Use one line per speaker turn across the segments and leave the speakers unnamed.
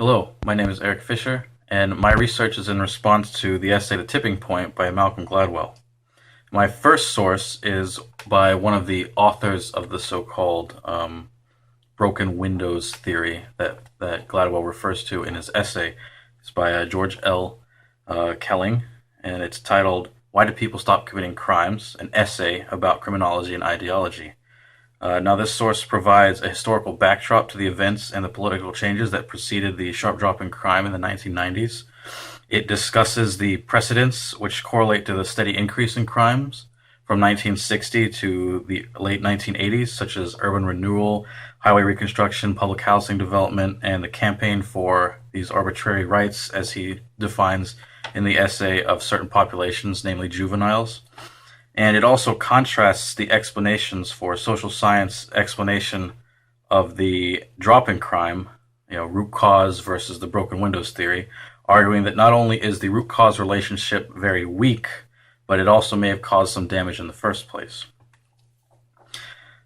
Hello, my name is Eric Fisher, and my research is in response to the essay The Tipping Point by Malcolm Gladwell. My first source is by one of the authors of the so-called broken windows theory that Gladwell refers to in his essay. It's by George L. Kelling, and it's titled Why Do People Stop Committing Crimes? An Essay About Criminology and Ideology. Now, this source provides a historical backdrop to the events and the political changes that preceded the sharp drop in crime in the 1990s. It discusses the precedents which correlate to the steady increase in crimes from 1960 to the late 1980s, such as urban renewal, highway reconstruction, public housing development, and the campaign for these arbitrary rights, as he defines in the essay, of certain populations, namely juveniles. And it also contrasts the explanations for social science explanation of the drop in crime, root cause versus the broken windows theory, arguing that not only is the root cause relationship very weak, but it also may have caused some damage in the first place.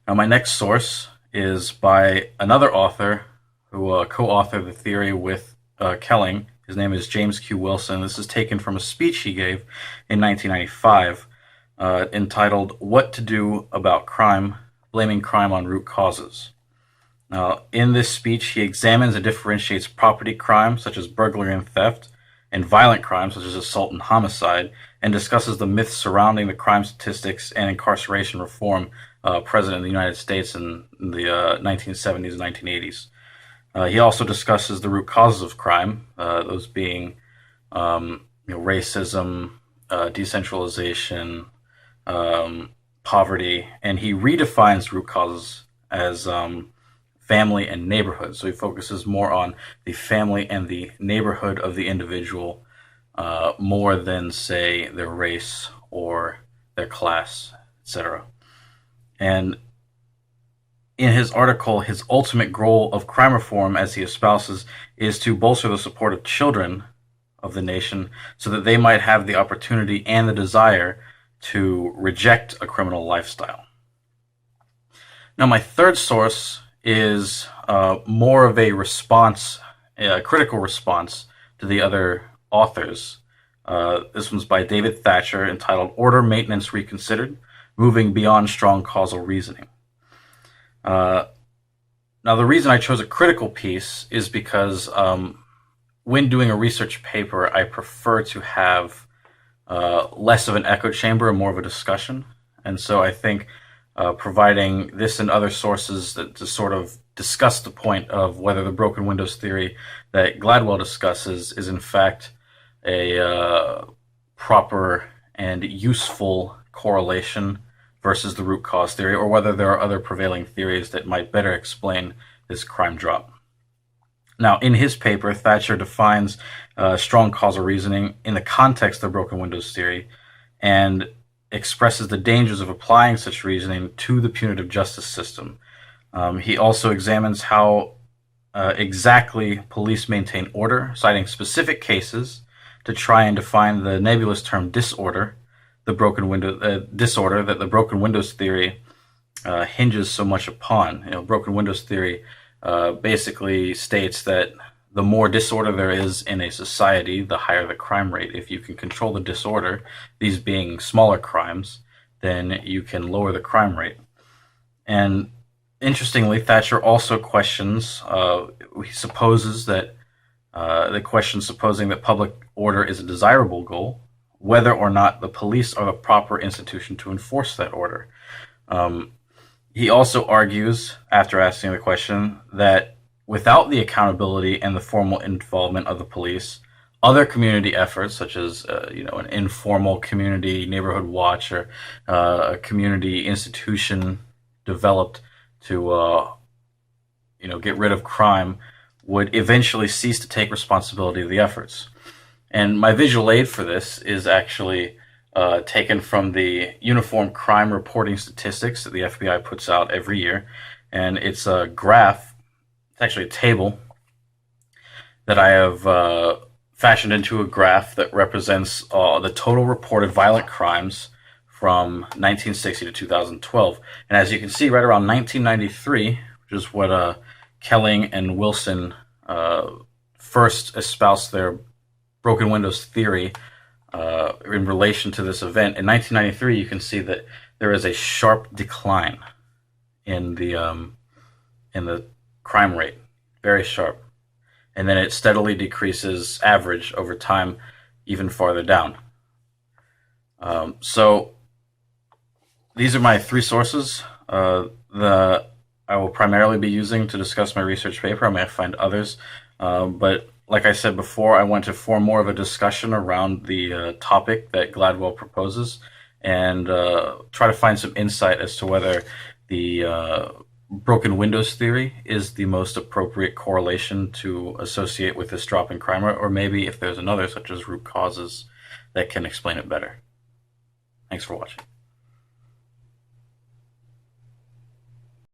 Now, my next source is by another author who co-authored the theory with Kelling. His name is James Q. Wilson. This is taken from a speech he gave in 1995. Entitled What to Do About Crime, Blaming Crime on Root Causes. Now, in this speech, he examines and differentiates property crime, such as burglary and theft, and violent crimes, such as assault and homicide, and discusses the myths surrounding the crime statistics and incarceration reform present in the United States in the 1970s and 1980s. He also discusses the root causes of crime, those being racism, decentralization, poverty, and he redefines root causes as family and neighborhood. So he focuses more on the family and the neighborhood of the individual more than, say, their race or their class, etc. And in his article, his ultimate goal of crime reform, as he espouses, is to bolster the support of children of the nation so that they might have the opportunity and the desire to reject a criminal lifestyle. Now, my third source is more of a response, a critical response to the other authors. This one's by David Thacher, entitled Order Maintenance Reconsidered, Moving Beyond Strong Causal Reasoning. Now, the reason I chose a critical piece is because when doing a research paper, I prefer to have less of an echo chamber and more of a discussion. And so I think providing this and other sources to sort of discuss the point of whether the broken windows theory that Gladwell discusses is in fact a proper and useful correlation versus the root cause theory, or whether there are other prevailing theories that might better explain this crime drop. Now, in his paper, Thacher defines strong causal reasoning in the context of the broken windows theory and expresses the dangers of applying such reasoning to the punitive justice system. He also examines how exactly police maintain order, citing specific cases to try and define the nebulous term disorder, disorder that the broken windows theory hinges so much upon. Broken windows theory basically states that the more disorder there is in a society, the higher the crime rate. If you can control the disorder, these being smaller crimes, then you can lower the crime rate. And interestingly, Thacher also questions, he supposes that supposing that public order is a desirable goal, whether or not the police are the proper institution to enforce that order. He also argues, after asking the question, that without the accountability and the formal involvement of the police, other community efforts, such as an informal community neighborhood watch or a community institution developed to get rid of crime, would eventually cease to take responsibility of the efforts. And my visual aid for this is actually taken from the Uniform Crime Reporting Statistics that the FBI puts out every year. And it's a graph, it's actually a table that I have fashioned into a graph that represents the total reported violent crimes from 1960 to 2012. And as you can see, right around 1993, which is what Kelling and Wilson first espoused their broken windows theory in relation to this event, in 1993, you can see that there is a sharp decline in the crime rate, very sharp, and then it steadily decreases average over time, even farther down. So these are my three sources. I will primarily be using to discuss my research paper. I may find others, but like I said before, I want to form more of a discussion around the topic that Gladwell proposes, and try to find some insight as to whether the broken windows theory is the most appropriate correlation to associate with this drop in crime rate, or maybe if there's another, such as root causes, that can explain it better. Thanks for watching.